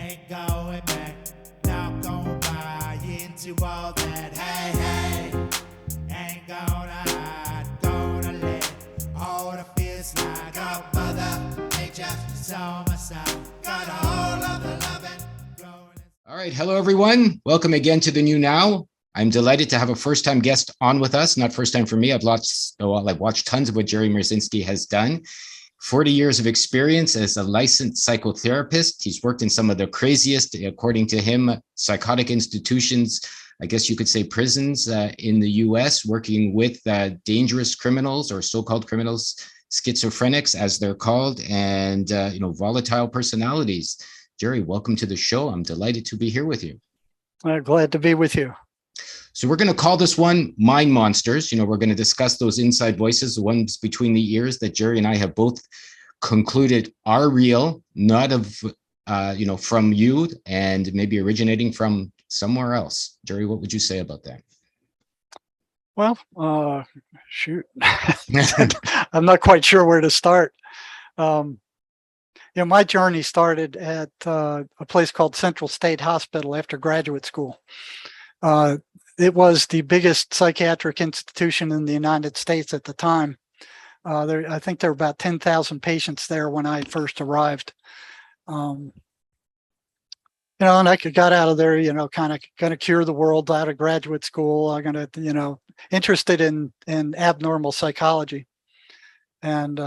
ain't going back, not gonna buy into all that. Hey, hey, ain't gonna hide, gonna let all the fears slide. Got Mother Nature is on my side, got all of the loving growing. All right, hello everyone. Welcome again to the New Now. I'm delighted to have a first-time guest on with us. Not first time for me. I've watched tons of what Jerry Marzinsky has done. 40 years of experience as a licensed psychotherapist. He's worked in some of the craziest, according to him, psychotic institutions, I guess you could say prisons in the US, working with dangerous criminals or so-called criminals, schizophrenics as they're called, and volatile personalities. Jerry, welcome to the show. I'm delighted to be here with you. Glad to be with you. So we're going to call this one Mind Monsters. We're going to discuss those inside voices, the ones between the ears that Jerry and I have both concluded are real, not from you and maybe originating from somewhere else. Jerry, what would you say about that? Well, shoot, I'm not quite sure where to start. My journey started at a place called Central State Hospital after graduate school. It was the biggest psychiatric institution in the United States at the time. I think there were about 10,000 patients there when I first arrived. And I got out of there, kind of going to cure the world out of graduate school. I'm going to, interested in abnormal psychology. And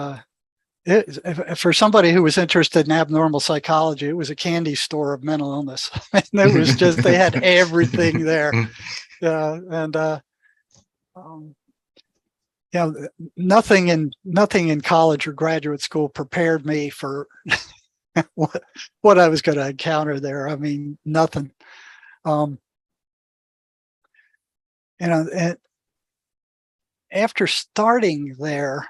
for somebody who was interested in abnormal psychology, it was a candy store of mental illness. It was just, they had everything there. Nothing in college or graduate school prepared me for what I was going to encounter there. I mean, nothing. After starting there,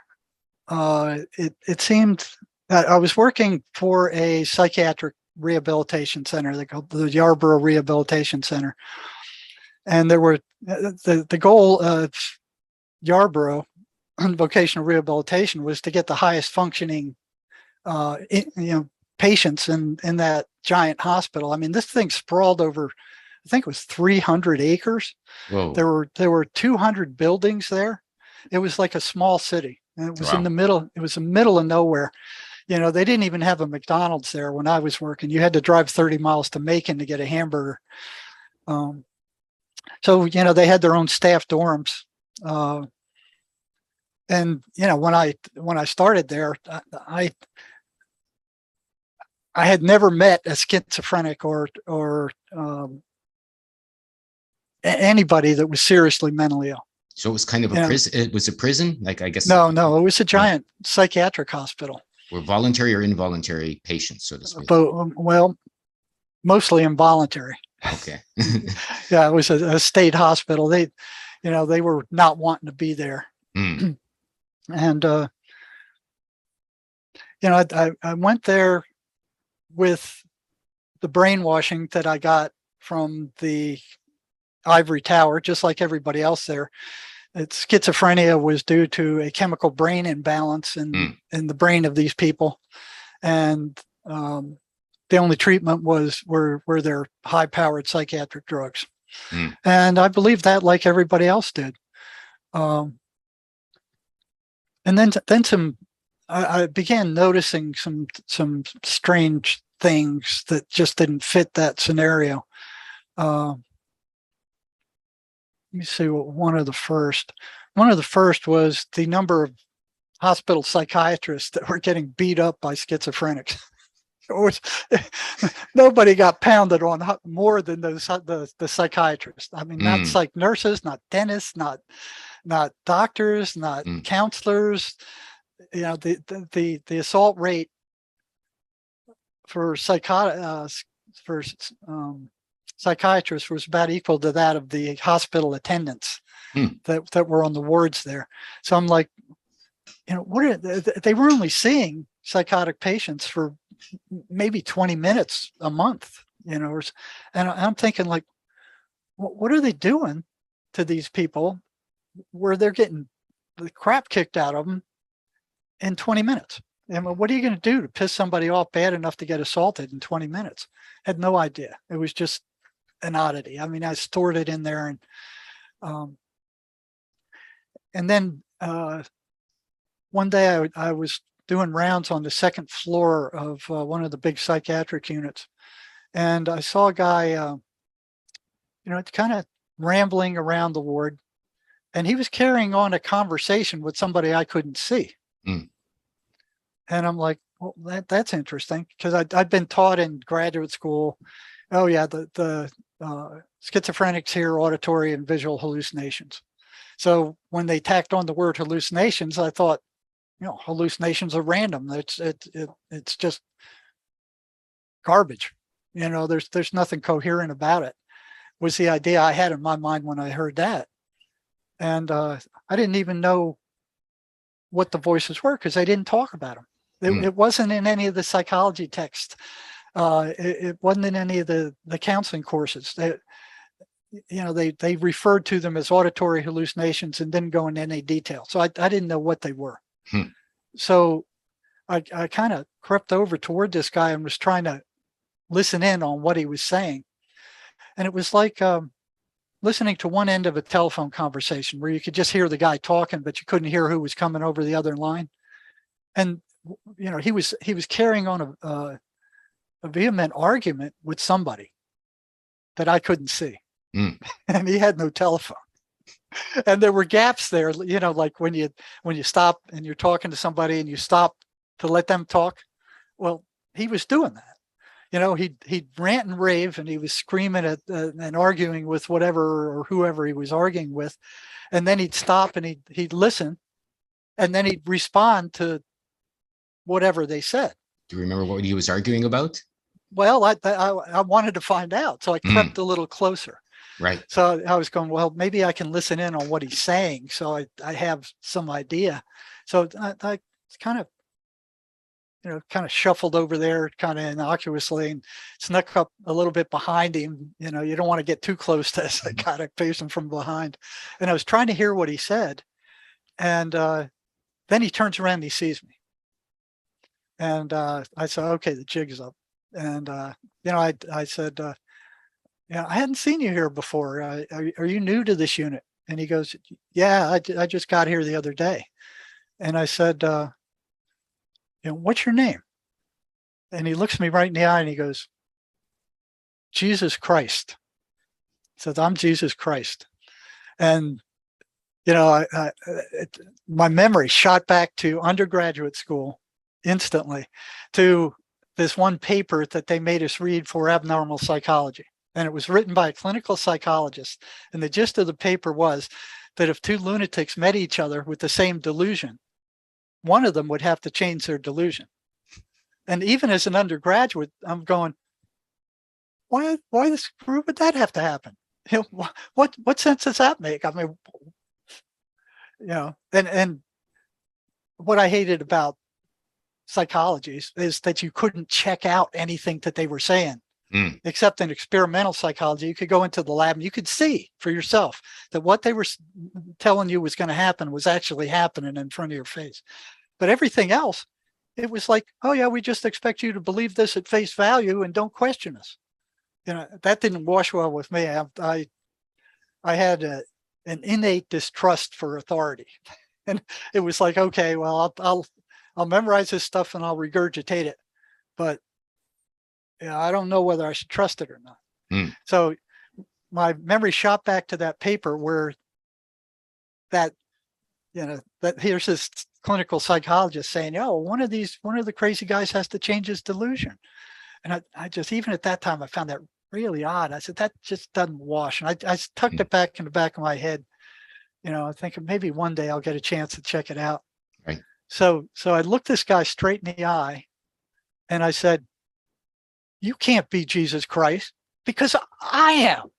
it seemed that I was working for a psychiatric rehabilitation center. They called the Yarborough Rehabilitation Center. And there were the goal of Yarborough vocational rehabilitation was to get the highest functioning, patients in that giant hospital. I mean, this thing sprawled over, I think it was 300 acres. Whoa. There were 200 buildings there. It was like a small city, and it was in the middle. It was the middle of nowhere. They didn't even have a McDonald's there when I was working. You had to drive 30 miles to Macon to get a hamburger. So, they had their own staff dorms. And, when I started there, I had never met a schizophrenic or anybody that was seriously mentally ill. So it was kind of a prison. It was a prison, like, I guess. No, it was a giant psychiatric hospital. Were voluntary or involuntary patients, so to speak? But, well, mostly involuntary. Okay. Yeah, it was a state hospital. They were not wanting to be there. Mm. And, I went there with the brainwashing that I got from the ivory tower, just like everybody else there. Schizophrenia was due to a chemical brain imbalance in the brain of these people. And, the only treatment were their high-powered psychiatric drugs. And I believe that like everybody else did. And then I began noticing some strange things that just didn't fit that scenario. Let me see what one of the first was the number of hospital psychiatrists that were getting beat up by schizophrenics. Nobody got pounded on more than the psychiatrists. I mean, not psych nurses, not dentists, not doctors, not counselors. The assault rate for psychiatrists was about equal to that of the hospital attendants that were on the wards there. So I'm like, they were only seeing psychotic patients for maybe 20 minutes a month, and I'm thinking, like, what are they doing to these people where they're getting the crap kicked out of them in 20 minutes? I mean, what are you going to do to piss somebody off bad enough to get assaulted in 20 minutes? Had no idea. It was just an oddity. I mean, I stored it in there, and then one day I was doing rounds on the second floor of one of the big psychiatric units, and I saw a guy, kind of rambling around the ward, and he was carrying on a conversation with somebody I couldn't see. Mm. And I'm like, well, that's interesting, because I'd been taught in graduate school, oh yeah, the schizophrenics hear auditory and visual hallucinations. So when they tacked on the word hallucinations, I thought, hallucinations are random. It's just garbage. There's nothing coherent about it, was the idea I had in my mind when I heard that. And I didn't even know what the voices were, because they didn't talk about them. It wasn't in any of the psychology texts. It wasn't in any of the counseling courses. They referred to them as auditory hallucinations and didn't go into any detail. So I didn't know what they were. So I kind of crept over toward this guy and was trying to listen in on what he was saying. And it was like listening to one end of a telephone conversation where you could just hear the guy talking, but you couldn't hear who was coming over the other line. And he was carrying on a vehement argument with somebody that I couldn't see. And he had no telephone. And there were gaps there, like when you stop and you're talking to somebody and you stop to let them talk. Well, he was doing that. He'd rant and rave, and he was screaming at and arguing with whatever or whoever he was arguing with. And then he'd stop and he'd listen, and then he'd respond to whatever they said. Do you remember what he was arguing about? Well, I wanted to find out, so I crept a little closer. Right. So I was going, well, maybe I can listen in on what he's saying, so I have some idea. So I kind of shuffled over there kind of innocuously and snuck up a little bit behind him. You don't want to get too close to a psychotic patient from behind. And I was trying to hear what he said. And then he turns around and he sees me. And I said, okay, the jig is up. And, I said, I hadn't seen you here before. Are you new to this unit? And he goes, yeah, I just got here the other day. And I said, what's your name? And he looks me right in the eye and he goes, Jesus Christ. He says, I'm Jesus Christ. And, my memory shot back to undergraduate school instantly, to this one paper that they made us read for abnormal psychology. And it was written by a clinical psychologist. And the gist of the paper was that if two lunatics met each other with the same delusion, one of them would have to change their delusion. And even as an undergraduate, I'm going, why the screw would that have to happen? What sense does that make? I mean, and what I hated about psychology is that you couldn't check out anything that they were saying. Except in experimental psychology, you could go into the lab and you could see for yourself that what they were telling you was going to happen was actually happening in front of your face. But everything else, it was like, oh yeah, we just expect you to believe this at face value and don't question us. That didn't wash well with me. I had an innate distrust for authority, and it was like, okay, well, I'll memorize this stuff and I'll regurgitate it, but I don't know whether I should trust it or not. So my memory shot back to that paper where that here's this clinical psychologist saying, one of the crazy guys has to change his delusion. And I just, even at that time, I found that really odd. I said, that just doesn't wash. And I tucked it back in the back of my head, thinking maybe one day I'll get a chance to check it out. Right. So I looked this guy straight in the eye and I said, you can't be Jesus Christ, because I am.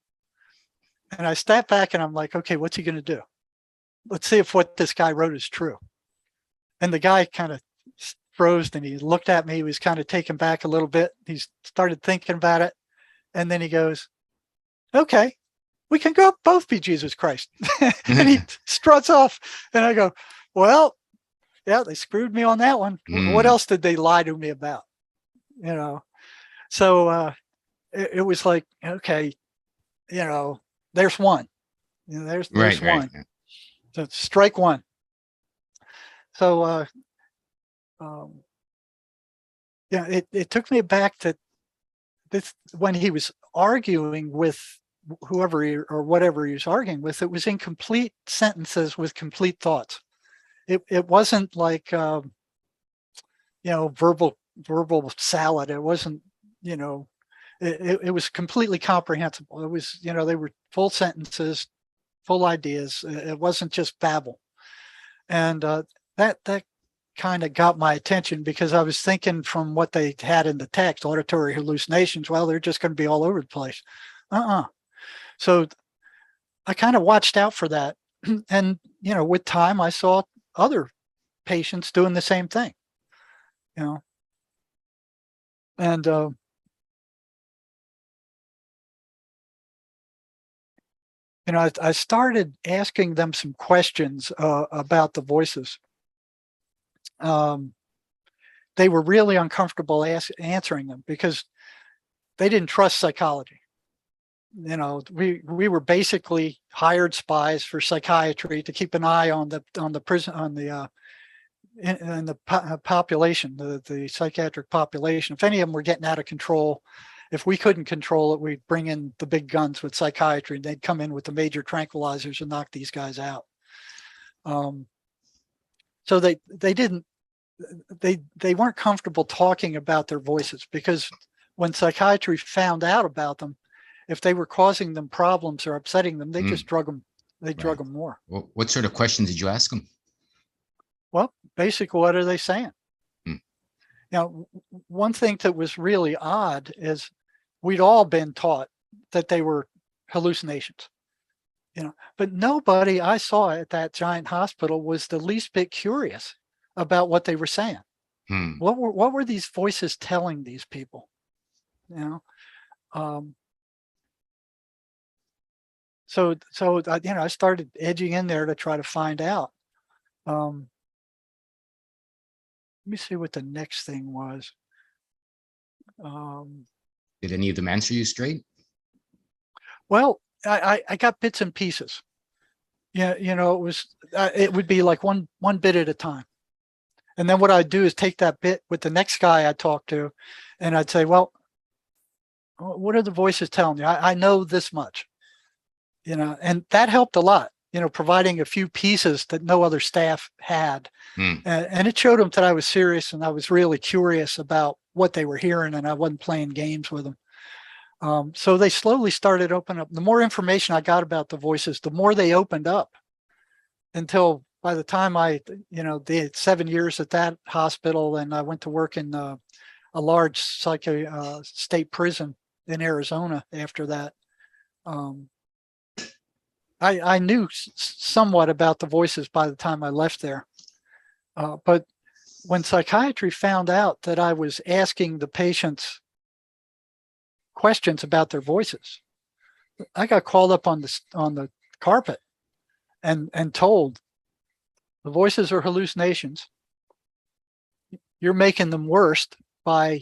And I stepped back and I'm like, okay, what's he going to do? Let's see if what this guy wrote is true. And the guy kind of froze and he looked at me. He was kind of taken back a little bit. He started thinking about it. And then he goes, okay, we can go both be Jesus Christ. And he struts off. And I go, well, yeah, they screwed me on that one. What else did they lie to me about? You know, so it was like, okay, you know, there's one. You know, there's Right, one. right. So strike one. So yeah, it took me back to this when he was arguing with whoever or whatever he was arguing with. It was incomplete sentences with complete thoughts. It wasn't like you know, verbal salad. It wasn't, you know, it was completely comprehensible. It was, you know, they were full sentences, full ideas. It wasn't just babble. And that kind of got my attention because I was thinking from what they had in the text, auditory hallucinations, well, they're just going to be all over the place. So I kind of watched out for that. And, you know, with time, I saw other patients doing the same thing, you know. And you know, I started asking them some questions about the voices. They were really uncomfortable answering them because they didn't trust psychology. You know, we were basically hired spies for psychiatry to keep an eye on the prison, on the in the population, the psychiatric population. If any of them were getting out of control, if we couldn't control it, we'd bring in the big guns with psychiatry, and they'd come in with the major tranquilizers and knock these guys out. So they weren't comfortable talking about their voices because when psychiatry found out about them, if they were causing them problems or upsetting them, they just drug them. They drug them more. Well, what sort of questions did you ask them? Well, basically, what are they saying? Now, one thing that was really odd is we'd all been taught that they were hallucinations, you know, but nobody I saw at that giant hospital was the least bit curious about what they were saying. What were these voices telling these people? You know, so you know, I started edging in there to try to find out. Let me see what the next thing was. Did any of them answer you straight? Well, I got bits and pieces. Yeah, you know, it would be like one bit at a time. And then what I'd do is take that bit with the next guy I talked to, and I'd say, well, what are the voices telling you? I know this much, you know, and that helped a lot, you know, providing a few pieces that no other staff had. And it showed them that I was serious and I was really curious about what they were hearing, and I wasn't playing games with them. So they slowly started opening up. The more information I got about the voices, the more they opened up, until by the time you know, they had 7 years at that hospital, and I went to work in a large state prison in Arizona after that. I knew somewhat about the voices by the time I left there. But when psychiatry found out that I was asking the patients questions about their voices, I got called up on the carpet and told, the voices are hallucinations. You're making them worse by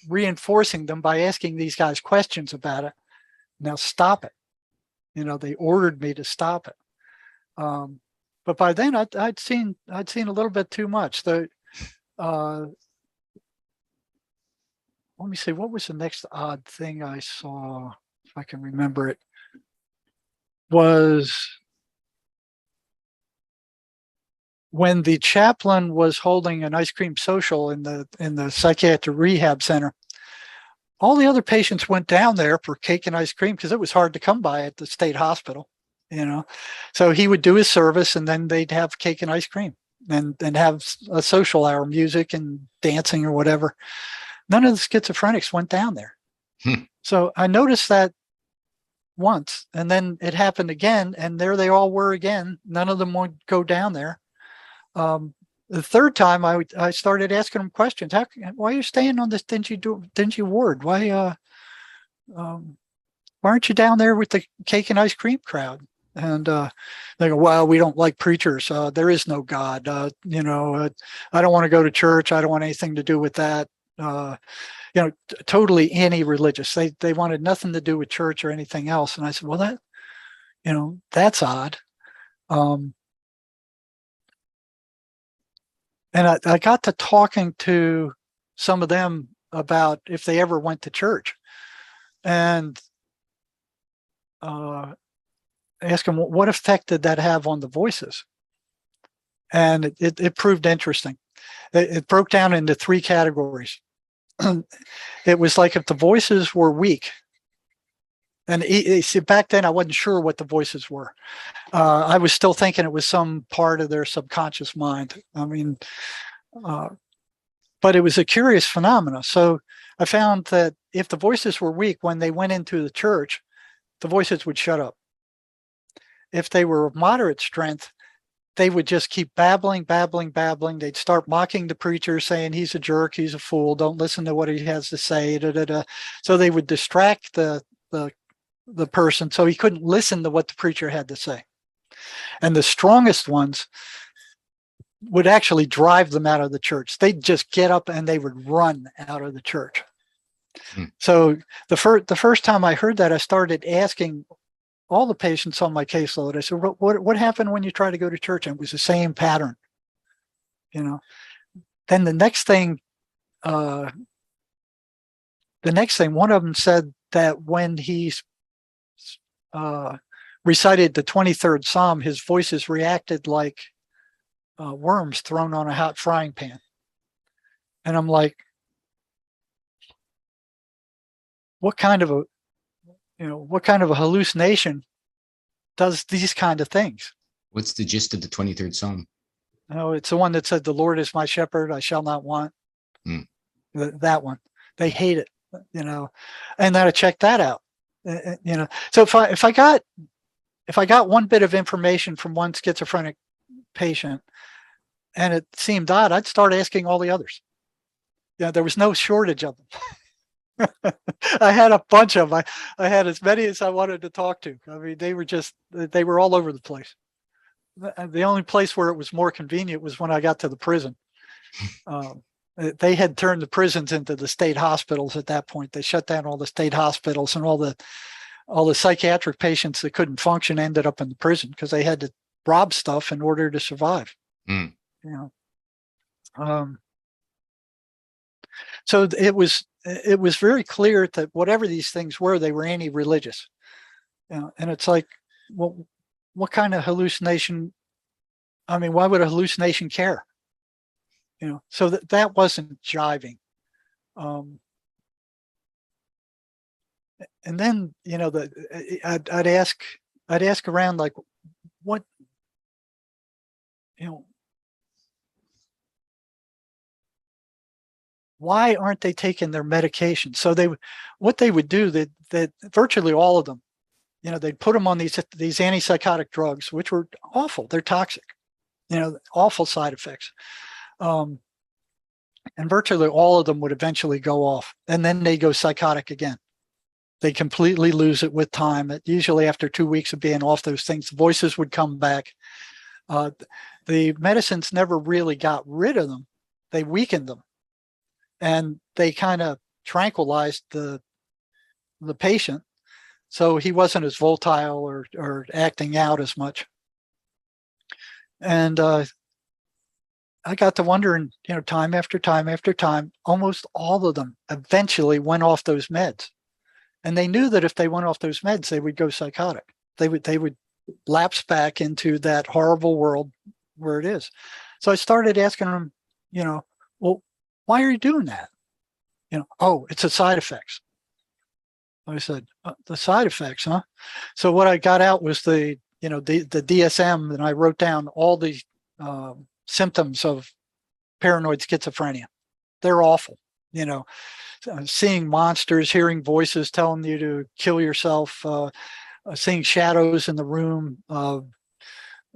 reinforcing them by asking these guys questions about it. Now stop it. You know, they ordered me to stop it. But by then I'd seen a little bit too much. Let me see, what was the next odd thing I saw, if I can remember it, was when the chaplain was holding an ice cream social in the psychiatric rehab center. All the other patients went down there for cake and ice cream because it was hard to come by at the state hospital, you know. So he would do his service, and then they'd have cake and ice cream and have a social hour, music and dancing or whatever. None of the schizophrenics went down there. So I noticed that once, and then it happened again, and there they all were again. None of them would go down there. The third time I started asking them questions. Why are you staying on this dingy ward? Why aren't you down there with the cake and ice cream crowd? And they go, well, we don't like preachers. There is no God. I don't want to go to church. I don't want anything to do with that. Totally anti-religious. They wanted nothing to do with church or anything else. And I said, well, that's odd. And I got to talking to some of them about if they ever went to church, and ask them, what effect did that have on the voices? And it proved interesting. It broke down into 3 categories. It was like if the voices were weak, and see, back then I wasn't sure what the voices were. I was still thinking it was some part of their subconscious mind. I mean, but it was a curious phenomena. So I found that if the voices were weak, when they went into the church, the voices would shut up. If they were of moderate strength, they would just keep babbling. They'd start mocking the preacher, saying he's a jerk, he's a fool, don't listen to what he has to say. So they would distract the person so he couldn't listen to what the preacher had to say. And the strongest ones would actually drive them out of the church. They'd just get up and they would run out of the church. So the first time I heard that, I started asking all the patients on my caseload. I said, what happened when you try to go to church? And it was the same pattern. Then the next thing, one of them said that when he recited the 23rd Psalm, his voices reacted like worms thrown on a hot frying pan. And I'm like, what kind of a hallucination does these kind of things? What's the gist of the 23rd Psalm? It's the one that said, the Lord is my shepherd, I shall not want. That one. They hate it, and then I checked that out. So if I got one bit of information from one schizophrenic patient and it seemed odd, I'd start asking all the others. There was no shortage of them. I had a bunch of them. I had as many as I wanted to talk to. I mean, they were all over the place. The only place where it was more convenient was when I got to the prison. They had turned the prisons into the state hospitals at that point. They shut down all the state hospitals, and all the psychiatric patients that couldn't function ended up in the prison because they had to rob stuff in order to survive. So it was very clear that whatever these things were, they were anti-religious. And it's like, well, what kind of hallucination? I mean, why would a hallucination care? So that wasn't jiving. And then, I'd ask around, like, what, why aren't they taking their medication? So what they would do, that virtually all of them, they'd put them on these antipsychotic drugs, which were awful. They're toxic, awful side effects. And virtually all of them would eventually go off, and then they go psychotic again. They completely lose it with time. Usually after 2 weeks of being off those things, the voices would come back. The medicines never really got rid of them. They weakened them. And they kind of tranquilized the patient, so he wasn't as volatile or acting out as much. And I got to wondering, time after time after time, almost all of them eventually went off those meds. And they knew that if they went off those meds, they would go psychotic. They would lapse back into that horrible world where it is. So I started asking them, well, why are you doing that? Oh, it's the side effects. I said, the side effects, huh? So what I got out was the DSM, and I wrote down all the symptoms of paranoid schizophrenia. They're awful. Seeing monsters, hearing voices telling you to kill yourself, seeing shadows in the room,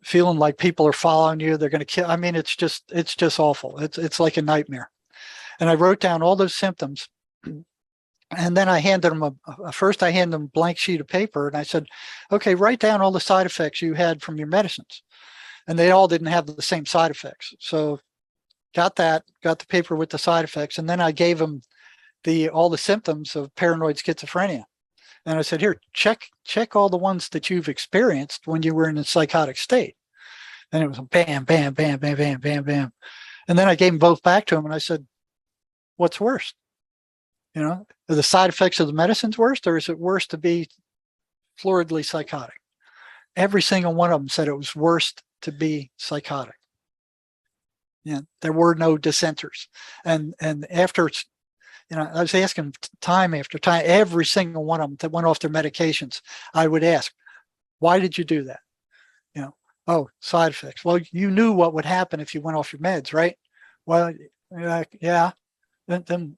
feeling like people are following you, they're going to kill. I mean, it's just awful. It's like a nightmare. And I wrote down all those symptoms, And then I handed them first I handed them a blank sheet of paper, and I said, okay, write down all the side effects you had from your medicines. And they all didn't have the same side effects. So got the paper with the side effects. And then I gave them all the symptoms of paranoid schizophrenia. And I said, here, check all the ones that you've experienced when you were in a psychotic state. And it was bam, bam, bam, bam, bam, bam, bam. And then I gave them both back to him, and I said, what's worse? You know, are the side effects of the medicines worse, or is it worse to be floridly psychotic? Every single one of them said it was worse to be psychotic. Yeah, there were no dissenters. And after, I was asking time after time, every single one of them that went off their medications, I would ask, why did you do that? Oh, side effects. Well, you knew what would happen if you went off your meds, right? Well, yeah. Then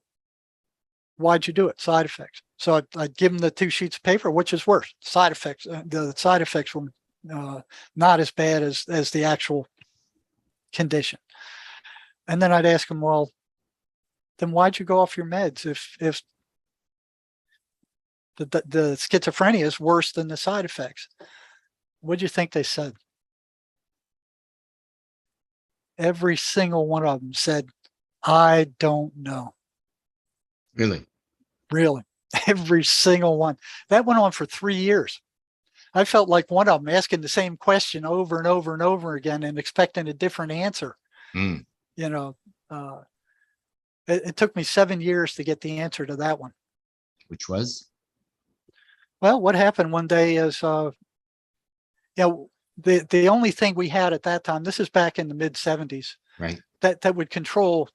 why'd you do it? Side effects. So I'd give them the 2 sheets of paper. Which is worse? Side effects. The side effects were not as bad as the actual condition. And then I'd ask them, well, then why'd you go off your meds if the schizophrenia is worse than the side effects? What'd you think they said? Every single one of them said, I don't know. Really? Really. Every single one. That went on for 3 years. I felt like one of them asking the same question over and over and over again and expecting a different answer. Mm. It took me 7 years to get the answer to that one. Which was? Well, what happened one day is, the only thing we had at that time, this is back in the mid 70s, right, that would control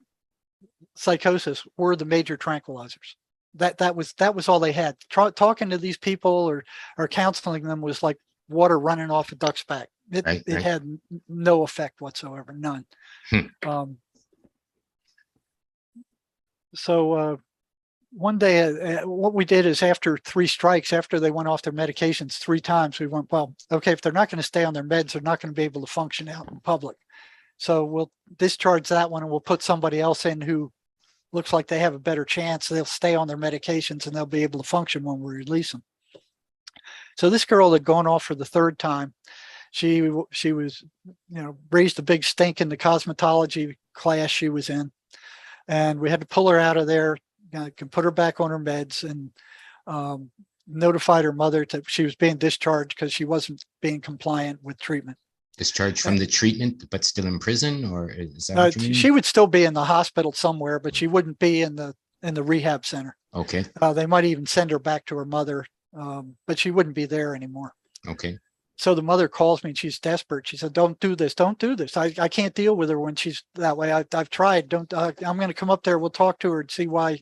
psychosis were the major tranquilizers. That was all they had. Talking to these people or counseling them was like water running off a duck's back. It had no effect whatsoever, none. So one day, what we did is after 3 strikes, after they went off their medications 3 times, we went, well, okay, if they're not going to stay on their meds, they're not going to be able to function out in public. So we'll discharge that one and we'll put somebody else in who looks like they have a better chance. They'll stay on their medications and they'll be able to function when we release them. So this girl had gone off for the 3rd time. She was, raised a big stink in the cosmetology class she was in. And we had to pull her out of there, can put her back on her meds, and notified her mother that she was being discharged because she wasn't being compliant with treatment. Discharged from the treatment, but still in prison, or is that what you mean? She would still be in the hospital somewhere, but she wouldn't be in the rehab center. Okay. They might even send her back to her mother, but she wouldn't be there anymore. Okay. So the mother calls me and she's desperate. She said, don't do this. Don't do this. I can't deal with her when she's that way. I've tried. I'm going to come up there. We'll talk to her and see why.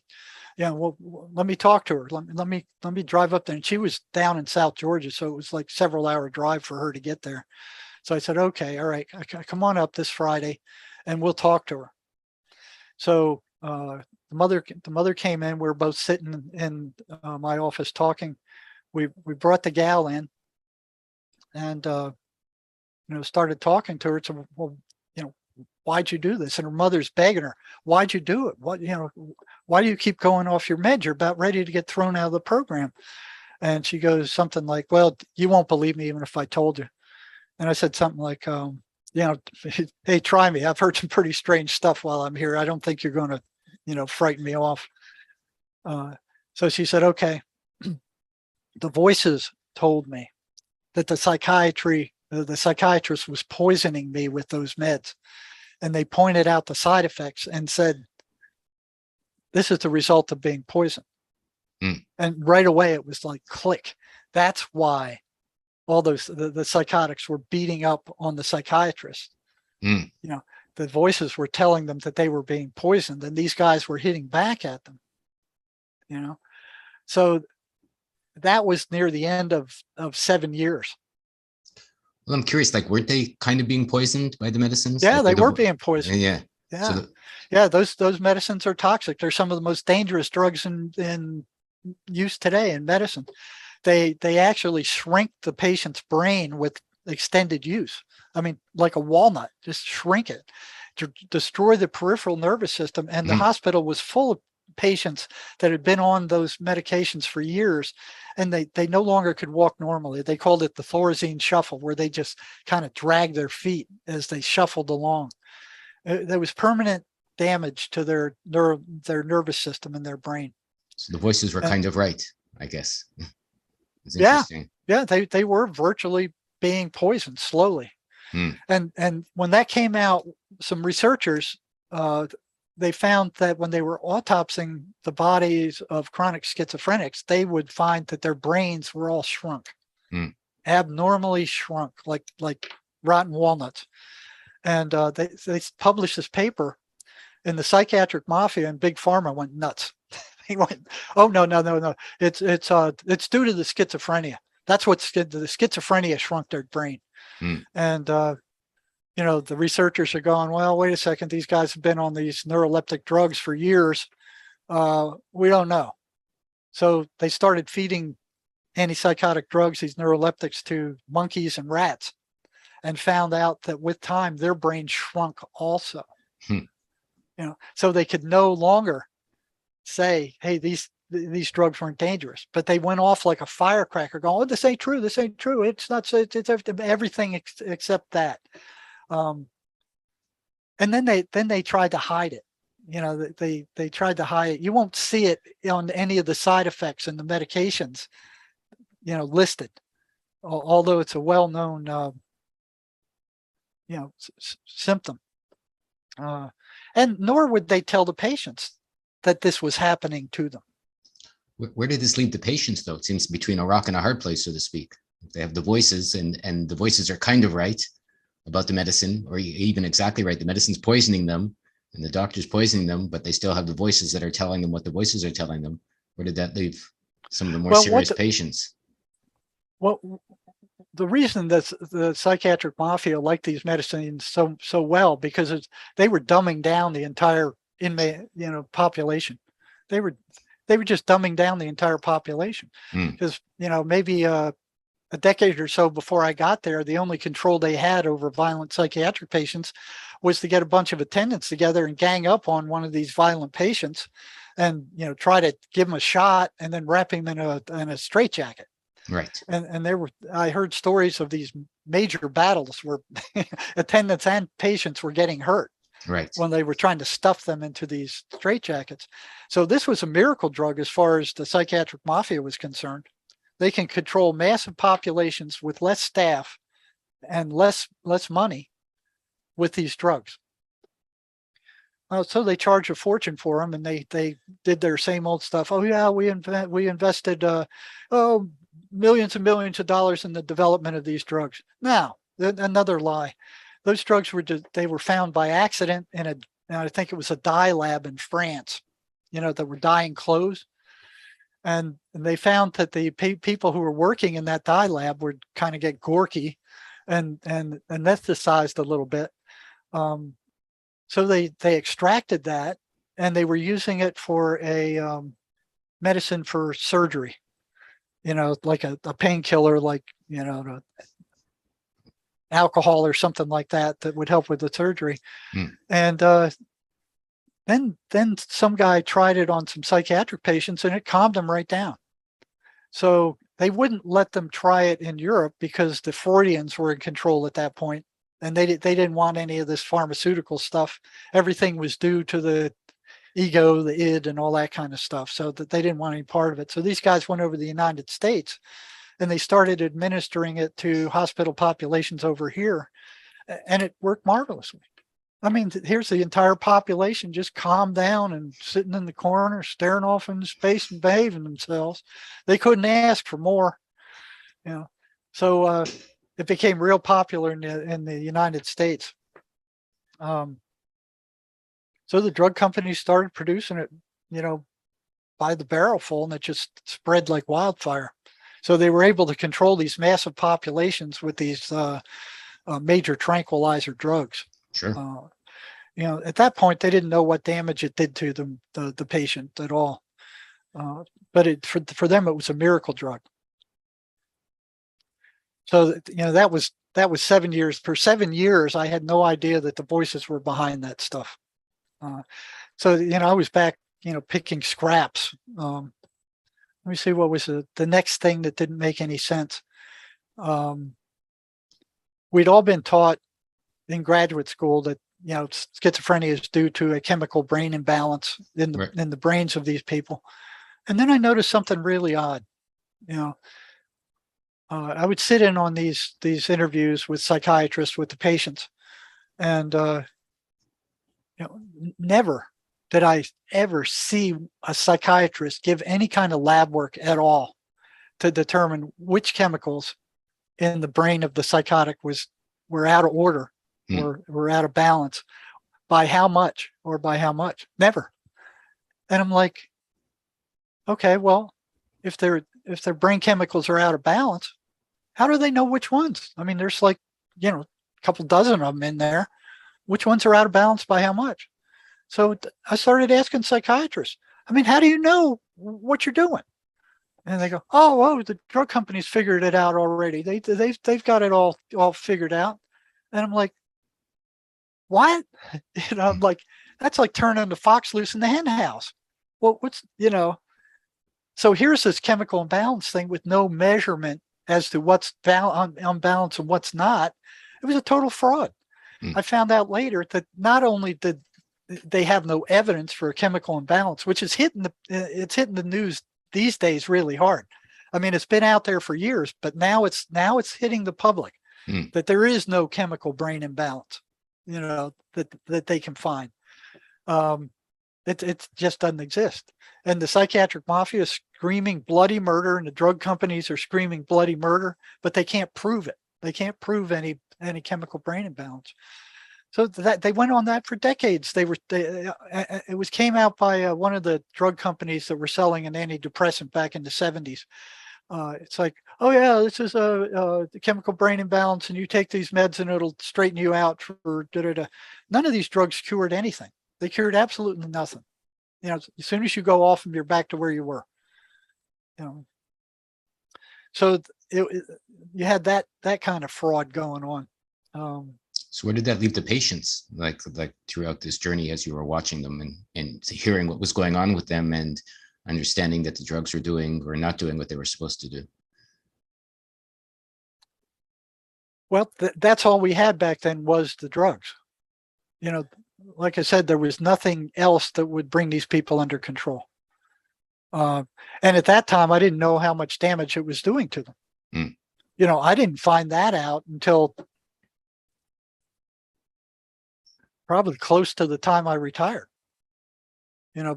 Well, let me talk to her. Let me drive up there. And she was down in South Georgia. So it was like several hour drive for her to get there. So I said, okay, all right, come on up this Friday and we'll talk to her. So the mother came in. We were both sitting in my office talking. We brought the gal in and, started talking to her. So, well, why'd you do this? And her mother's begging her, why'd you do it? Why do you keep going off your meds? You're about ready to get thrown out of the program. And she goes something like, well, you won't believe me even if I told you. And I said something like, hey, try me. I've heard some pretty strange stuff while I'm here. I don't think you're going to, frighten me off. So she said, okay. The voices told me that the psychiatrist was poisoning me with those meds. And they pointed out the side effects and said, this is the result of being poisoned. Mm. And right away, it was like, click. That's why all those, the psychotics were beating up on the psychiatrist. Mm. The voices were telling them that they were being poisoned and these guys were hitting back at them, So that was near the end of 7 years. Well, I'm curious, weren't they kind of being poisoned by the medicines? Yeah, they were being poisoned. Yeah. Yeah. Those medicines are toxic. They're some of the most dangerous drugs in use today in medicine. They actually shrink the patient's brain with extended use. I mean, like a walnut, just shrink it to destroy the peripheral nervous system. And the hospital was full patients that had been on those medications for years, and they no longer could walk normally. They called it the Thorazine shuffle, where they just kind of dragged their feet as they shuffled along. There was permanent damage to their nervous system and their brain. So the voices were kind of right, I guess. It's Yeah, interesting. yeah, they were virtually being poisoned slowly. And when that came out, some researchers they found that when they were autopsying the bodies of chronic schizophrenics, they would find that their brains were all shrunk, abnormally shrunk, like rotten walnuts. And they published this paper, and the psychiatric mafia and big pharma went nuts. He went, oh no, it's due to the schizophrenia. That's what the schizophrenia shrunk their brain. And the researchers are going, well, wait a second, these guys have been on these neuroleptic drugs for years. We don't know. So they started feeding antipsychotic drugs, these neuroleptics, to monkeys and rats, and found out that with time their brain shrunk also. So they could no longer say, hey, these drugs weren't dangerous, but they went off like a firecracker going, oh, this ain't true, it's not, it's everything except that. And then they tried to hide it. They tried to hide it. You won't see it on any of the side effects and the medications listed, although it's a well-known symptom. And nor would they tell the patients that this was happening to them. Where did this leave the patients, though? It seems between a rock and a hard place, so to speak. They have the voices, and the voices are kind of right about the medicine, or even exactly right. The medicine's poisoning them, and the doctor's poisoning them, but they still have the voices that are telling them what the voices are telling them. Where did that leave some of the more serious patients? Well, the reason that the psychiatric mafia liked these medicines so well, because they were dumbing down the entire inmate population. They were just dumbing down the entire population, because maybe a decade or so before I got there, the only control they had over violent psychiatric patients was to get a bunch of attendants together and gang up on one of these violent patients and try to give him a shot and then wrap him in a straitjacket. Right. And I heard stories of these major battles where attendants and patients were getting hurt. Right. When they were trying to stuff them into these straitjackets. So this was a miracle drug as far as the psychiatric mafia was concerned. They can control massive populations with less staff and less money with these drugs. So they charge a fortune for them, and they did their same old stuff. Oh yeah, we invested millions and millions of dollars in the development of these drugs. Now, another lie. Those drugs were found by accident in I think it was a dye lab in France, that were dyeing clothes. And they found that the people who were working in that dye lab would kind of get gorky and anesthetized a little bit. So they extracted that, and they were using it for a medicine for surgery, like a painkiller, like, alcohol or something like that would help with the surgery. And then some guy tried it on some psychiatric patients, and it calmed them right down. So they wouldn't let them try it in Europe because the Freudians were in control at that point, and they didn't want any of this pharmaceutical stuff. Everything was due to the ego, the id, and all that kind of stuff, so that they didn't want any part of it. So these guys went over to the United States, and they started administering it to hospital populations over here, and it worked marvelously. I mean, here's the entire population just calmed down and sitting in the corner, staring off into space and behaving themselves. They couldn't ask for more, So it became real popular in the United States. So the drug companies started producing it, by the barrelful, and it just spread like wildfire. So they were able to control these massive populations with these major tranquilizer drugs. Sure. At that point, they didn't know what damage it did to them, the patient at all. But for them, it was a miracle drug. So that was 7 years. For 7 years, I had no idea that the voices were behind that stuff. So I was back, picking scraps. Let me see, what was the next thing that didn't make any sense. We'd all been taught in graduate school that schizophrenia is due to a chemical brain imbalance in the brains of these people. And then I noticed something really odd. I would sit in on these interviews with psychiatrists, with the patients, and never did I ever see a psychiatrist give any kind of lab work at all to determine which chemicals in the brain of the psychotic were out of order or were out of balance, by how much or by how much. Never. And I'm like, okay, well, if their brain chemicals are out of balance, how do they know which ones? I mean, there's like, a couple dozen of them in there. Which ones are out of balance by how much? So I started asking psychiatrists, I mean, how do you know what you're doing? And they go, oh, the drug companies figured it out already. They've got it all figured out. And I'm like, what? I'm like, that's like turning the fox loose in the hen house. Well, so here's this chemical imbalance thing with no measurement as to what's unbalanced and what's not. It was a total fraud. I found out later that not only did they have no evidence for a chemical imbalance, which is hitting the news these days really hard. I mean, it's been out there for years, but now it's hitting the public that there is no chemical brain imbalance, that they can find. It just doesn't exist. And the psychiatric mafia is screaming bloody murder, and the drug companies are screaming bloody murder, but they can't prove it. They can't prove any chemical brain imbalance. So that they went on that for decades. It came out by one of the drug companies that were selling an antidepressant back in the 70s. It's like, oh yeah, this is a chemical brain imbalance, and you take these meds and it'll straighten you out for da-da-da. None of these drugs cured anything. They cured absolutely nothing. As soon as you go off them, you're back to where you were. So you had that kind of fraud going on. So where did that leave the patients, like throughout this journey, as you were watching them and hearing what was going on with them and understanding that the drugs were doing or not doing what they were supposed to do? Well, that's all we had back then was the drugs. Like I said, there was nothing else that would bring these people under control. And at that time, I didn't know how much damage it was doing to them. I didn't find that out until probably close to the time I retired.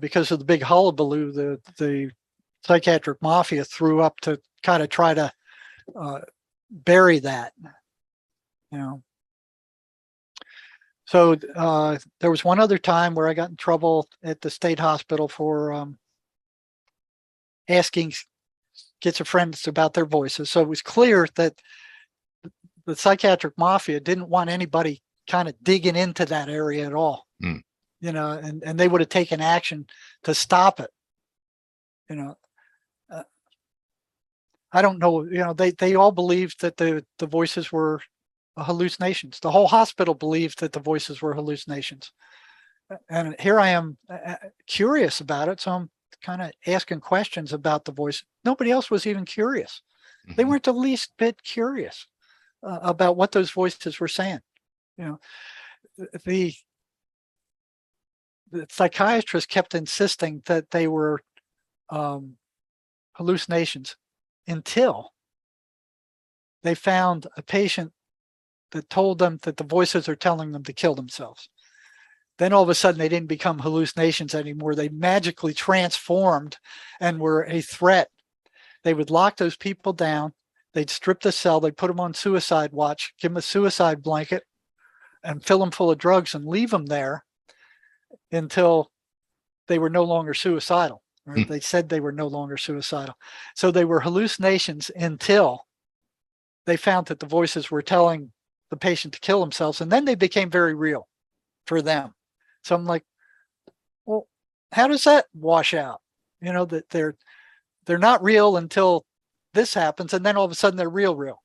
Because of the big hullabaloo the psychiatric mafia threw up to kind of try to bury that. So there was one other time where I got in trouble at the state hospital for asking schizophrenics about their voices. So it was clear that the psychiatric mafia didn't want anybody kind of digging into that area at all. And they would have taken action to stop it. I don't know, they all believed that the voices were hallucinations. The whole hospital believed that the voices were hallucinations. And here I am curious about it. So I'm kind of asking questions about the voice. Nobody else was even curious. They weren't the least bit curious about what those voices were saying. The psychiatrist kept insisting that they were hallucinations until they found a patient that told them that the voices are telling them to kill themselves. Then all of a sudden they didn't become hallucinations anymore. They magically transformed and were a threat. They would lock those people down. They'd strip the cell. They'd put them on suicide watch, give them a suicide blanket, and fill them full of drugs and leave them there until they were no longer suicidal. Or they said they were no longer suicidal. So they were hallucinations until they found that the voices were telling the patient to kill themselves. And then they became very real for them. So I'm like, well, how does that wash out? That they're not real until this happens. And then all of a sudden they're real.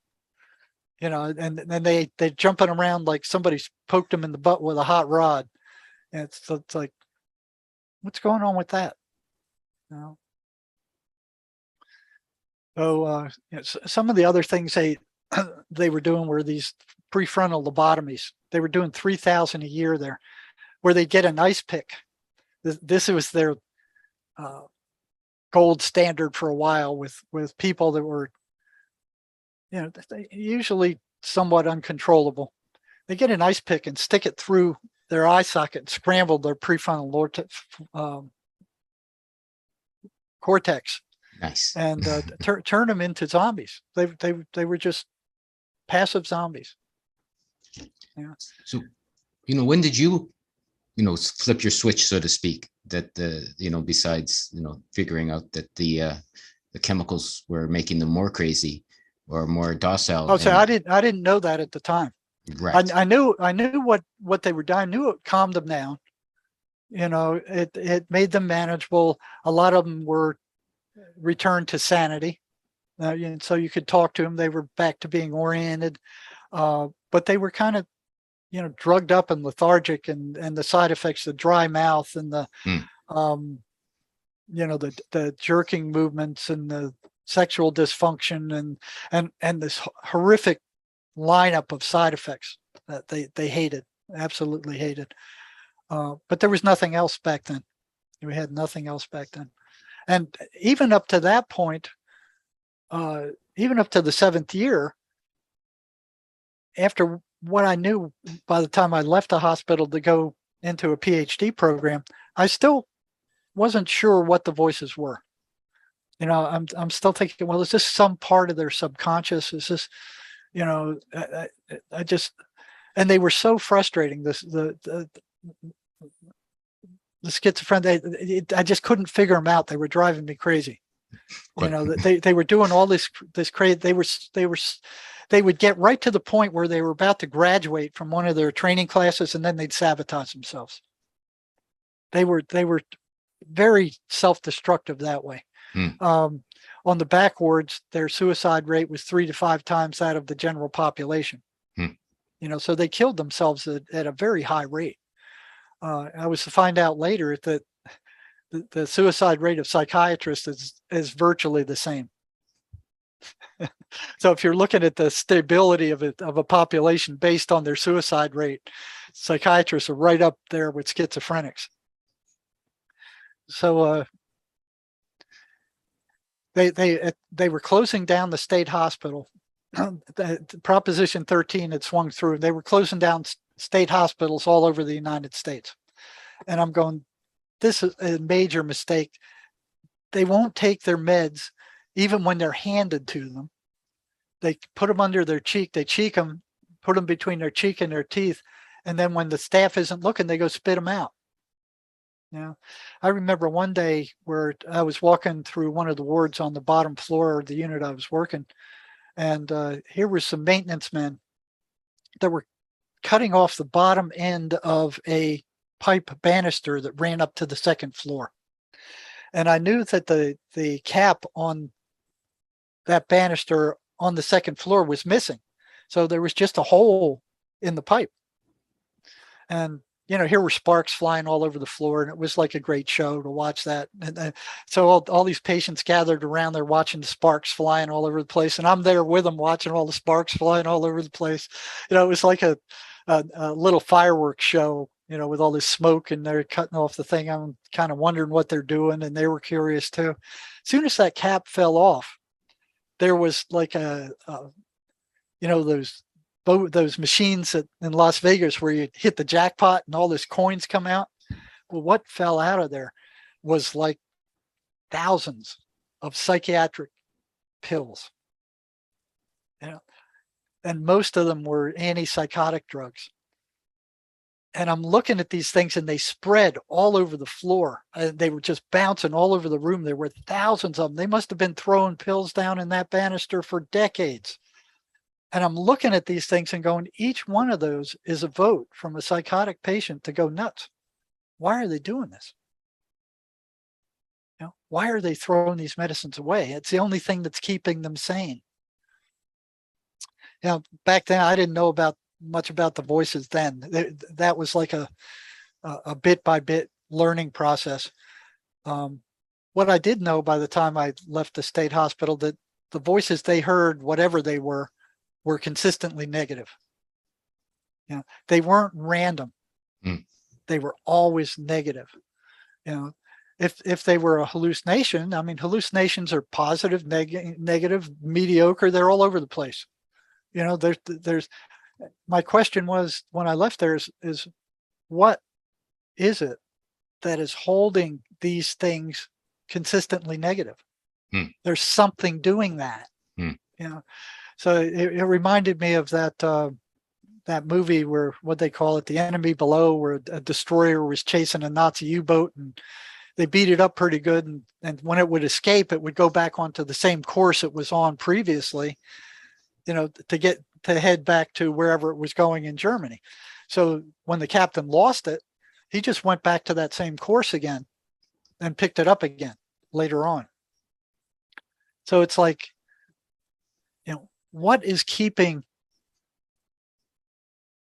And then they're jumping around like somebody's poked them in the butt with a hot rod. And it's like, what's going on with that? You know? So some of the other things they were doing were these prefrontal lobotomies. They were doing 3,000 a year there, where they get an ice pick. This was their gold standard for a while with people that were, usually somewhat uncontrollable. They get an ice pick and stick it through their eye socket and scramble their prefrontal cortex. Nice. And turn them into zombies. They were just passive zombies. Yeah. So, when did you, flip your switch, so to speak, that besides, figuring out that the chemicals were making them more crazy or more docile? Oh, so I didn't know that at the time. Right. I knew what they were doing. I knew it calmed them down. It made them manageable. A lot of them were returned to sanity. So you could talk to them. They were back to being oriented, but they were kind of, drugged up and lethargic, and the side effects, the dry mouth and the, the jerking movements and the sexual dysfunction and this horrific lineup of side effects that they hated, absolutely hated. But there was nothing else back then. We had nothing else back then. And even up to that point, even up to the 7th year, after what I knew by the time I left the hospital to go into a PhD program, I still wasn't sure what the voices were. I'm still thinking, well, is this some part of their subconscious? Is this, I just, and they were so frustrating. The schizophrenic, I just couldn't figure them out. They were driving me crazy. They were doing all this crazy. They would get right to the point where they were about to graduate from one of their training classes, and then they'd sabotage themselves. They were very self-destructive that way. On the backwards, their suicide rate was 3 to 5 times that of the general population. So they killed themselves at a very high rate. I was to find out later that the suicide rate of psychiatrists is virtually the same. So if you're looking at the stability of a population based on their suicide rate, psychiatrists are right up there with schizophrenics. So they were closing down the state hospital. The Proposition 13 had swung through. They were closing down state hospitals all over the United States. And I'm going, this is a major mistake. They won't take their meds even when they're handed to them. They put them under their cheek, they cheek them, put them between their cheek and their teeth. And then when the staff isn't looking, they go spit them out. I remember one day where I was walking through one of the wards on the bottom floor of the unit I was working. And here were some maintenance men that were cutting off the bottom end of a pipe banister that ran up to the 2nd floor. And I knew that the cap on that banister on the 2nd floor was missing. So there was just a hole in the pipe. And, here were sparks flying all over the floor, and it was like a great show to watch that. And so all these patients gathered around there watching the sparks flying all over the place. And I'm there with them watching all the sparks flying all over the place. It was like a little fireworks show, with all this smoke, and they're cutting off the thing. I'm kind of wondering what they're doing, and they were curious too. As soon as that cap fell off, there was like those machines in Las Vegas where you hit the jackpot and all these coins come out. Well, what fell out of there was like thousands of psychiatric pills. And most of them were antipsychotic drugs. And I'm looking at these things, and they spread all over the floor. They were just bouncing all over the room. There were thousands of them. They must have been throwing pills down in that banister for decades. And I'm looking at these things and going, each one of those is a vote from a psychotic patient to go nuts. Why are they doing this? Why are they throwing these medicines away? It's the only thing that's keeping them sane. Back then, I didn't know much about the voices then. That was like a bit by bit learning process. What I did know by the time I left the state hospital, that the voices they heard, whatever they were consistently negative. You know, they weren't random. They were always negative. You know, if they were a hallucination, I mean, hallucinations are positive, negative, mediocre. They're all over the place. You know, there's. My question was when I left there is what is it that is holding these things consistently negative? There's something doing that. You know, so it reminded me of that movie where, what they call it, The Enemy Below, where a destroyer was chasing a Nazi U-boat and they beat it up pretty good. And when it would escape, it would go back onto the same course it was on previously, you know, to head back to wherever it was going in Germany. So when the captain lost it, he just went back to that same course again and picked it up again later on. So it's like, you know, what is keeping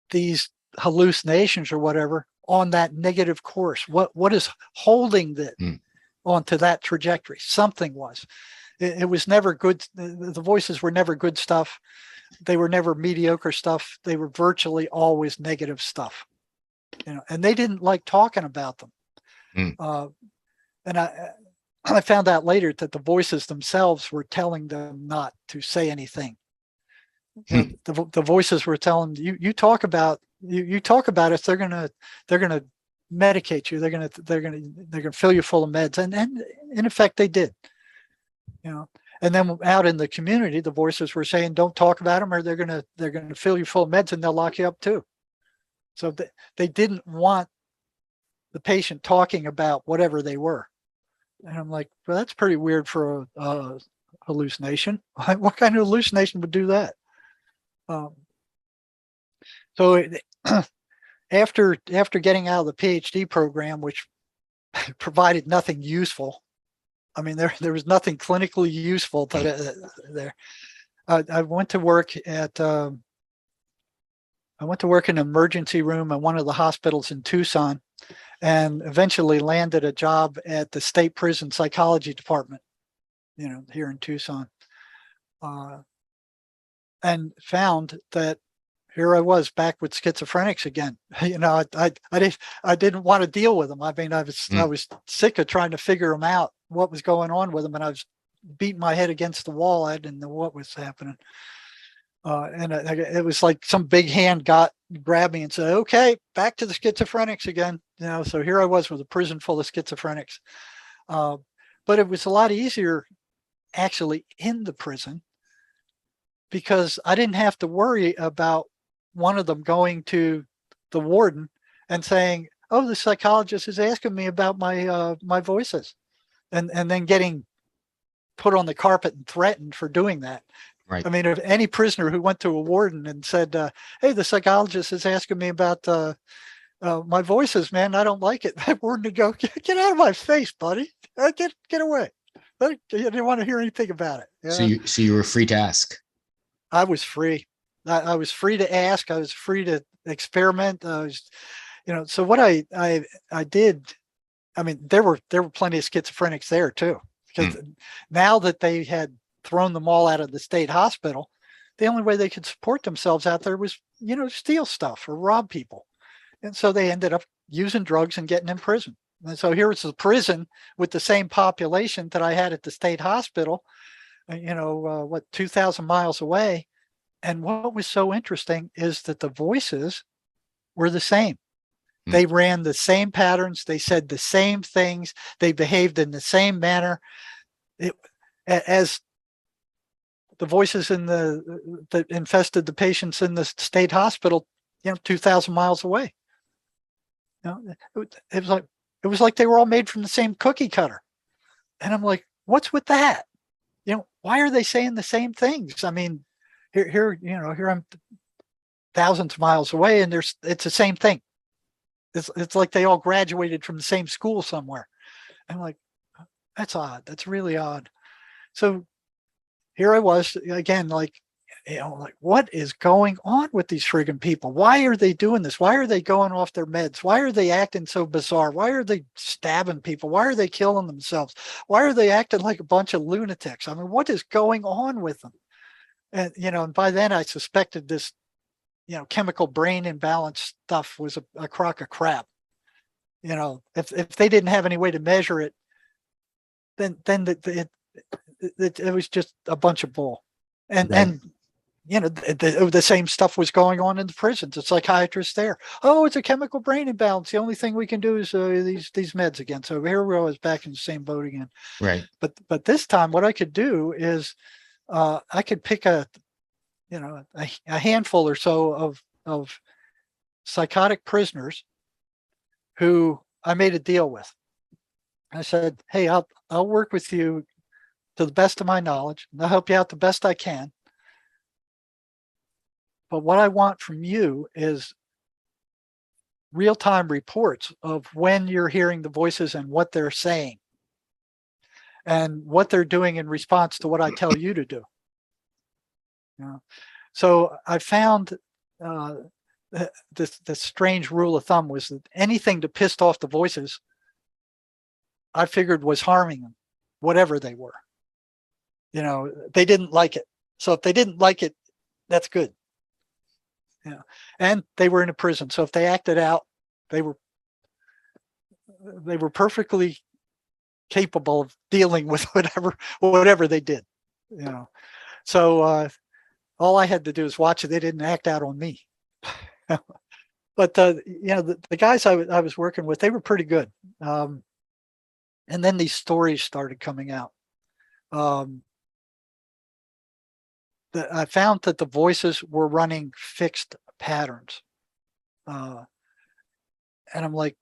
these hallucinations or whatever on that negative course? What is holding it onto that trajectory? Something was. It was never good. The voices were never good stuff. They were never mediocre stuff. They were virtually always negative stuff. You know, and they didn't like talking about them. And I found out later that the voices themselves were telling them not to say anything. You know, the voices were telling them, you talk about it, they're gonna medicate you. They're gonna fill you full of meds, and in effect they did. You know, and then out in the community, the voices were saying, don't talk about them, or they're gonna fill you full of meds and they'll lock you up too. So they didn't want the patient talking about whatever they were. And I'm like, well, that's pretty weird for a hallucination. What kind of hallucination would do that? So after getting out of the PhD program, which provided nothing useful, I mean, there was nothing clinically useful there. I went to work in an emergency room at one of the hospitals in Tucson, and eventually landed a job at the state prison psychology department, you know, here in Tucson, and found that here I was back with schizophrenics again. You know, I didn't want to deal with them. I mean, I was sick of trying to figure them out, what was going on with them, and I was beating my head against the wall. I didn't know what was happening. And it was like some big hand grabbed me and said, okay, back to the schizophrenics again. You know, so here I was with a prison full of schizophrenics. But it was a lot easier actually in the prison, because I didn't have to worry about one of them going to the warden and saying, oh, the psychologist is asking me about my voices, and then getting put on the carpet and threatened for doing that. Right. I mean, if any prisoner who went to a warden and said, hey, the psychologist is asking me about my voices, man, I don't like it. That warden would go, get out of my face, buddy. Get away. I didn't want to hear anything about it. Yeah. So you were free to ask. I was free. I was free to ask. I was free to experiment. I was, you know, so what I did, I mean, there were plenty of schizophrenics there too, because now that they had thrown them all out of the state hospital, the only way they could support themselves out there was, you know, steal stuff or rob people. And so they ended up using drugs and getting in prison. And so here was the prison with the same population that I had at the state hospital, you know, 2,000 miles away. And what was so interesting is that the voices were the same. They ran the same patterns. They said the same things. They behaved in the same manner. As the voices that infested the patients in the state hospital, you know, 2,000 miles away. You know, it was like they were all made from the same cookie cutter. And I'm like, what's with that? You know, why are they saying the same things? I mean, here I'm thousands of miles away, and it's the same thing. It's like they all graduated from the same school somewhere. I'm like, that's odd. That's really odd. So here I was again, like, like, what is going on with these friggin' people? Why are they doing this? Why are they going off their meds? Why are they acting so bizarre? Why are they stabbing people? Why are they killing themselves? Why are they acting like a bunch of lunatics? I mean, what is going on with them? And, and by then I suspected this, chemical brain imbalance stuff was a crock of crap. If they didn't have any way to measure it, then it was just a bunch of bull. And the same stuff was going on in the prisons. The psychiatrists there. Oh, it's a chemical brain imbalance. The only thing we can do is these meds again. So here we was back in the same boat again. Right. But this time, what I could do is I could pick a handful or so of psychotic prisoners who I made a deal with. I said, hey, I'll work with you to the best of my knowledge. I'll help you out the best I can. But what I want from you is real-time reports of when you're hearing the voices and what they're saying and what they're doing in response to what I tell you to do. So I found this strange rule of thumb was that anything that pissed off the voices, I figured was harming them, whatever they were. They didn't like it. So if they didn't like it, that's good. And they were in a prison. So if they acted out, they were perfectly capable of dealing with whatever they did. So all I had to do is watch it. They didn't act out on me. But the guys I was working with, they were pretty good. And then these stories started coming out. I found that the voices were running fixed patterns. And I'm like,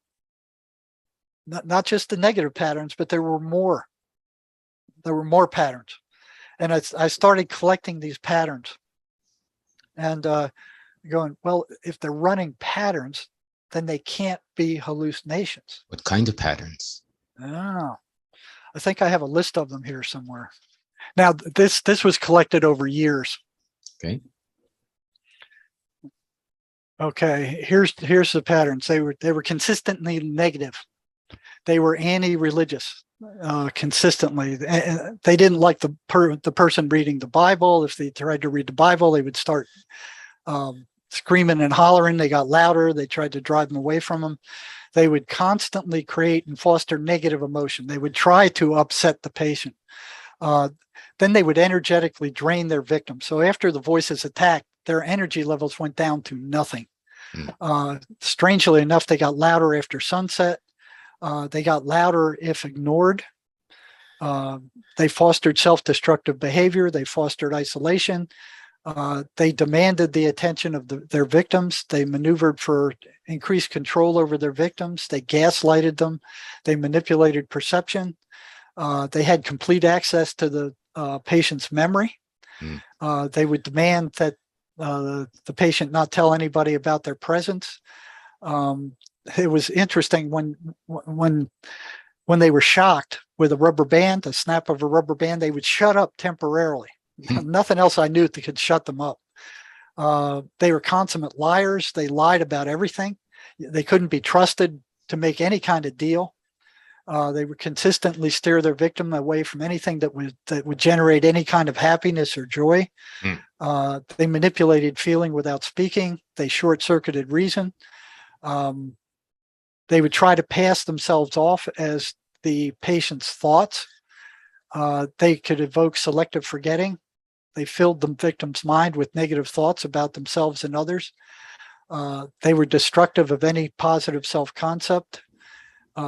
not just the negative patterns, but there were more patterns. And I started collecting these patterns and going, well, if they're running patterns, then they can't be hallucinations. What kind of patterns? Oh, I think I have a list of them here somewhere. Now, this was collected over years. Okay. Okay, here's the patterns. They were consistently negative. They were anti-religious, consistently. They didn't like the person reading the Bible. If they tried to read the Bible, they would start screaming and hollering. They got louder. They tried to drive them away from them. They would constantly create and foster negative emotion. They would try to upset the patient. Then they would energetically drain their victim. So after the voices attacked, their energy levels went down to nothing. Strangely enough, they got louder after sunset. They got louder if ignored. They fostered self-destructive behavior. They fostered isolation. They demanded the attention of their victims. They maneuvered for increased control over their victims. They gaslighted them. They manipulated perception. They had complete access to the patient's memory. They would demand that the patient not tell anybody about their presence. It was interesting when they were shocked with a rubber band, a snap of a rubber band, they would shut up temporarily. Nothing else I knew that could shut them up. They were consummate liars. They lied about everything. They couldn't be trusted to make any kind of deal. They would consistently steer their victim away from anything that would generate any kind of happiness or joy. They manipulated feeling without speaking. They short-circuited reason. They would try to pass themselves off as the patient's thoughts. They could evoke selective forgetting. They filled the victim's mind with negative thoughts about themselves and others. They were destructive of any positive self-concept.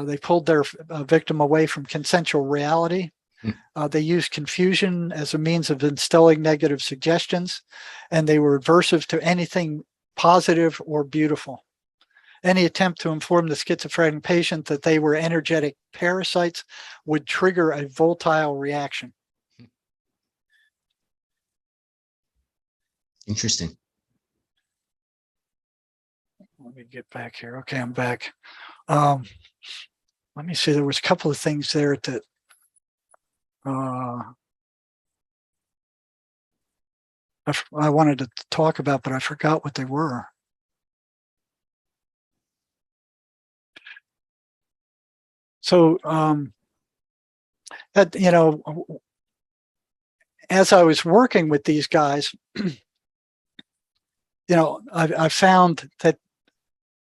They pulled their victim away from consensual reality. They used confusion as a means of instilling negative suggestions, and they were aversive to anything positive or beautiful. Any attempt to inform the schizophrenic patient that they were energetic parasites would trigger a volatile reaction. Interesting. Let me get back here. Okay, I'm back. Let me see. There was a couple of things there that I wanted to talk about, but I forgot what they were. So, as I was working with these guys, I found that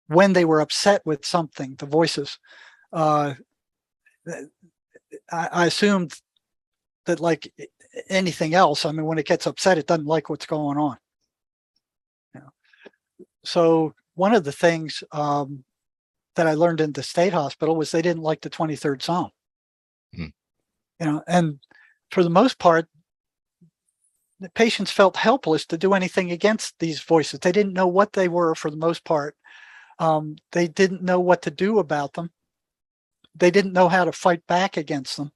when they were upset with something, the voices, I assumed that, like anything else, I mean, when it gets upset, it doesn't like what's going on. So one of the things that I learned in the state hospital was they didn't like the 23rd Psalm. And for the most part, the patients felt helpless to do anything against these voices. They didn't know what they were for the most part. They didn't know what to do about them. They didn't know how to fight back against them.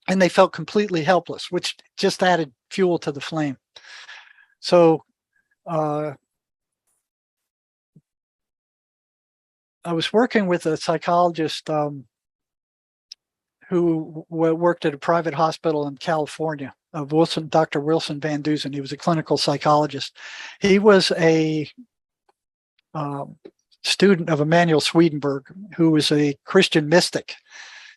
And they felt completely helpless, which just added fuel to the flame. So I was working with a psychologist who worked at a private hospital in California, Dr. Wilson Van Dusen. He was a clinical psychologist. He was a student of Emanuel Swedenborg, who was a Christian mystic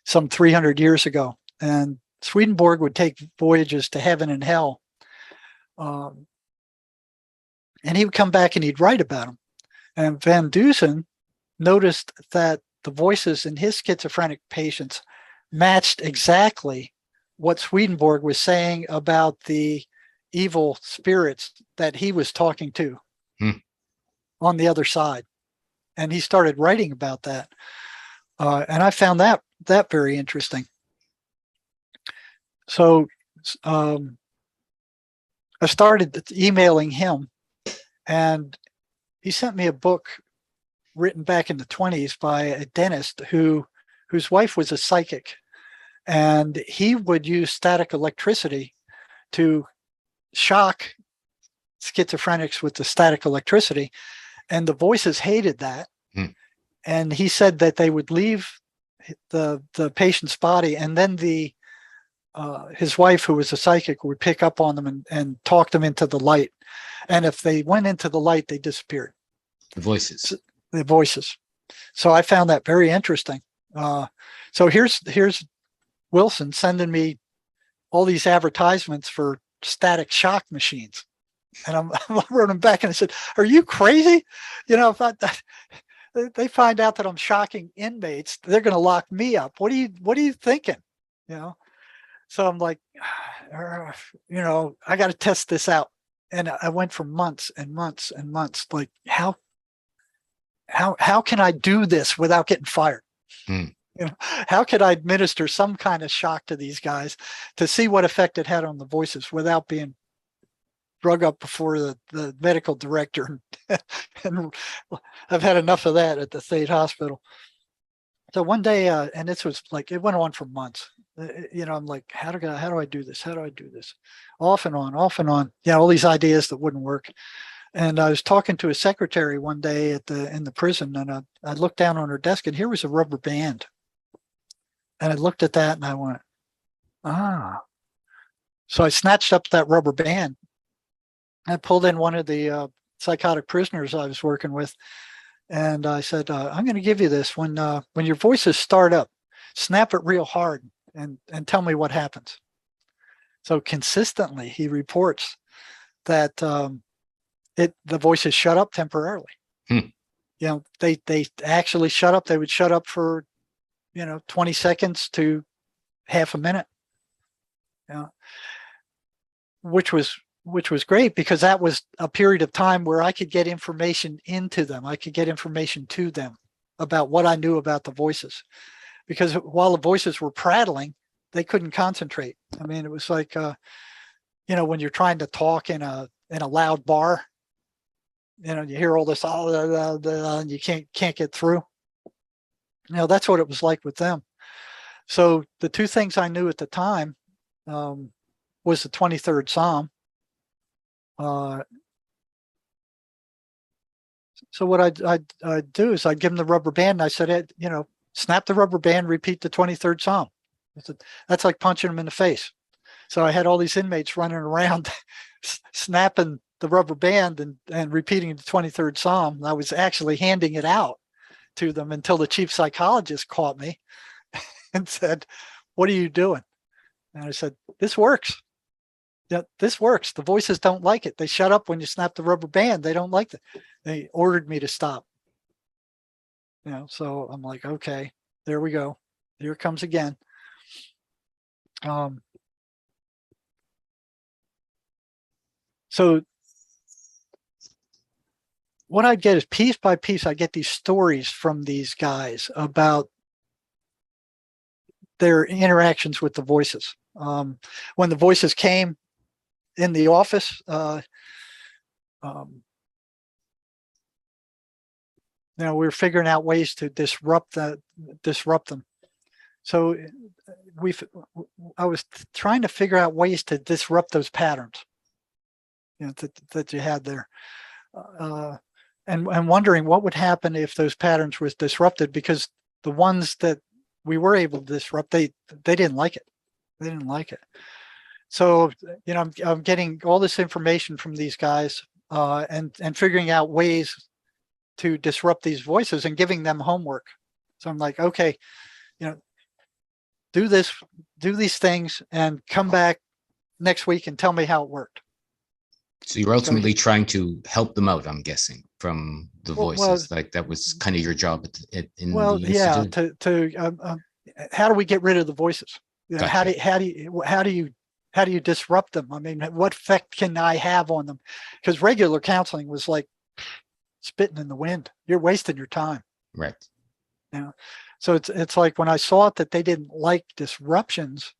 some 300 years ago. And Swedenborg would take voyages to heaven and hell. And he would come back and he'd write about them. And Van Dusen noticed that the voices in his schizophrenic patients matched exactly what Swedenborg was saying about the evil spirits that he was talking to on the other side. And he started writing about that. And I found that very interesting. So I started emailing him, and he sent me a book written back in the 1920s by a dentist whose wife was a psychic. And he would use static electricity to shock schizophrenics with the static electricity. And the voices hated that. And he said that they would leave the patient's body, and then his wife, who was a psychic, would pick up on them and talk them into the light. And if they went into the light, they disappeared. The voices. The voices. So I found that very interesting. So here's Wilson sending me all these advertisements for static shock machines. And I wrote him back and I said, "Are you crazy? If they find out that I'm shocking inmates, they're going to lock me up. What are you thinking?" So I'm like, I got to test this out. And I went for months and months and months. Like, how can I do this without getting fired? How could I administer some kind of shock to these guys to see what effect it had on the voices without being drug up before the medical director? And I've had enough of that at the state hospital. So one day, and this was like, it went on for months. I'm like, how do I do this? How do I do this? Off and on. All these ideas that wouldn't work. And I was talking to a secretary one day in the prison, and I looked down on her desk, and here was a rubber band. And I looked at that and I went, So I snatched up that rubber band. I pulled in one of the psychotic prisoners I was working with. And I said, I'm going to give you this. When your voices start up, snap it real hard and tell me what happens. So consistently, he reports that the voices shut up temporarily. They actually shut up. They would shut up for 20 seconds to half a minute. Which was great, because that was a period of time where I could get information into them. I could get information to them about what I knew about the voices, because while the voices were prattling, they couldn't concentrate. I mean, it was like, when you're trying to talk in a loud bar, you hear all this, and you can't get through. That's what it was like with them. So the two things I knew at the time was the 23rd Psalm. So what I'd do is I'd give them the rubber band, and I said, snap the rubber band, repeat the 23rd Psalm. That's like punching them in the face. So I had all these inmates running around snapping the rubber band and repeating the 23rd Psalm. And I was actually handing it out to them until the chief psychologist caught me and said, "What are you doing?" And I said, "This works. Yeah, this works. The voices don't like it. They shut up when you snap the rubber band. They don't like it." They ordered me to stop. So I'm like, okay, there we go. Here it comes again. So what I get is piece by piece, I get these stories from these guys about their interactions with the voices. When the voices came in the office, we were figuring out ways to disrupt them. So I was trying to figure out ways to disrupt those patterns, that you had there, and wondering what would happen if those patterns was disrupted, because the ones that we were able to disrupt, they didn't like it. They didn't like it. So, I'm getting all this information from these guys, and figuring out ways to disrupt these voices and giving them homework. So I'm like, okay, do these things and come back next week and tell me how it worked. So you're ultimately trying to help them out, I'm guessing, from the voices. Like that was kind of your job in the institute. How do we get rid of the voices? Gotcha. How do you disrupt them? I mean, what effect can I have on them? Because regular counseling was like spitting in the wind. You're wasting your time. Right. So it's like when I saw that they didn't like disruptions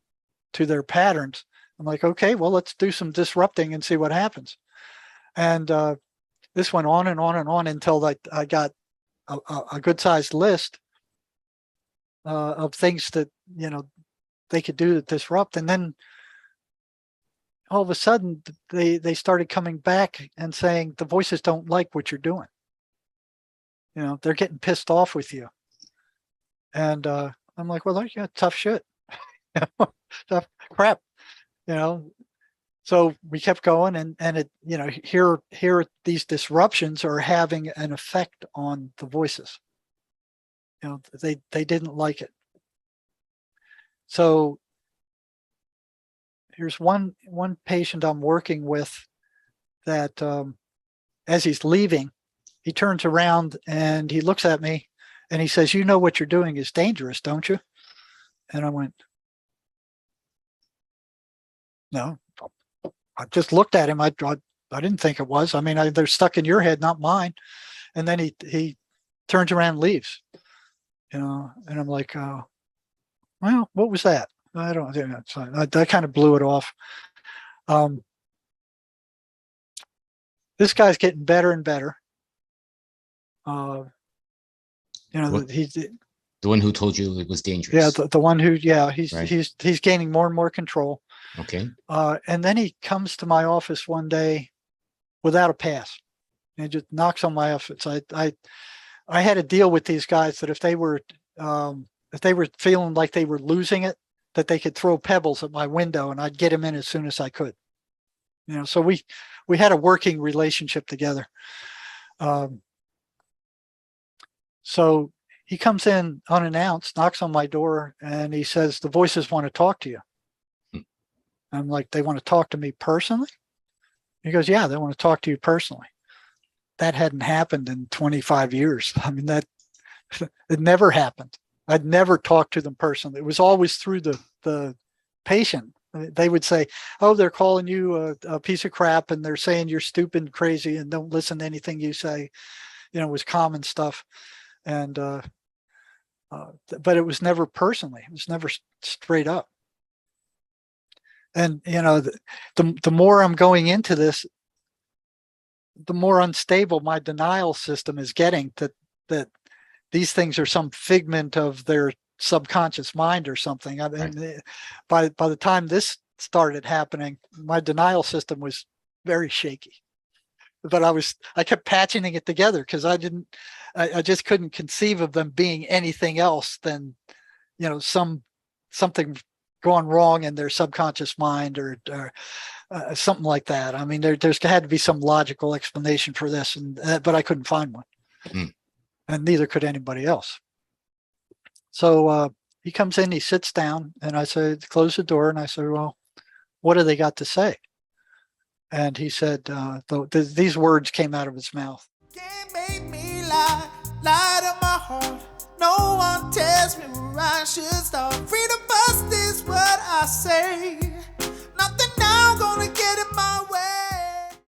to their patterns, I'm like, okay, well, let's do some disrupting and see what happens. And this went on and on and on until I got a good sized list of things that they could do to disrupt. And then all of a sudden they started coming back and saying the voices don't like what you're doing. They're getting pissed off with you. And I'm like, well, tough shit. Tough crap. So we kept going, and it, here these disruptions are having an effect on the voices. They didn't like it. So here's one patient I'm working with that as he's leaving, he turns around and he looks at me and he says, "You know what you're doing is dangerous, don't you?" And I went, "No." I just looked at him. I didn't think it was. I mean, they're stuck in your head, not mine. And then he turns around and leaves. And I'm like, well, what was that? I don't know. So I kind of blew it off. This guy's getting better and better. He's the one who told you it was dangerous. Yeah, the one who, he's Right. he's gaining more and more control. Okay. And then he comes to my office one day without a pass. And he just knocks on my office. I had to deal with these guys that if they were feeling like they were losing it, that they could throw pebbles at my window and I'd get them in as soon as I could. So we had a working relationship together. So he comes in unannounced, knocks on my door, and he says, "The voices want to talk to you." I'm like, "They want to talk to me personally?" He goes, "Yeah, they want to talk to you personally." That hadn't happened in 25 years. I mean, it never happened. I'd never talked to them personally. It was always through the patient. They would say, "Oh, they're calling you a piece of crap and they're saying you're stupid and crazy and don't listen to anything you say." It was common stuff. And but it was never personally. It was never straight up. And the more I'm going into this, the more unstable my denial system is getting, that these things are some figment of their subconscious mind or something. I mean, by the time this started happening, my denial system was very shaky. But I kept patching it together because I just couldn't conceive of them being anything else than, something gone wrong in their subconscious mind or something like that. I mean, there's had to be some logical explanation for this, but I couldn't find one, and neither could anybody else. So he comes in, he sits down, and I said, close the door, and I said, well, what do they got to say? And he said, these words came out of his mouth. Can't make me lie to my heart. No one tells me where I should start. Free to bust is what I say. Nothing now gonna get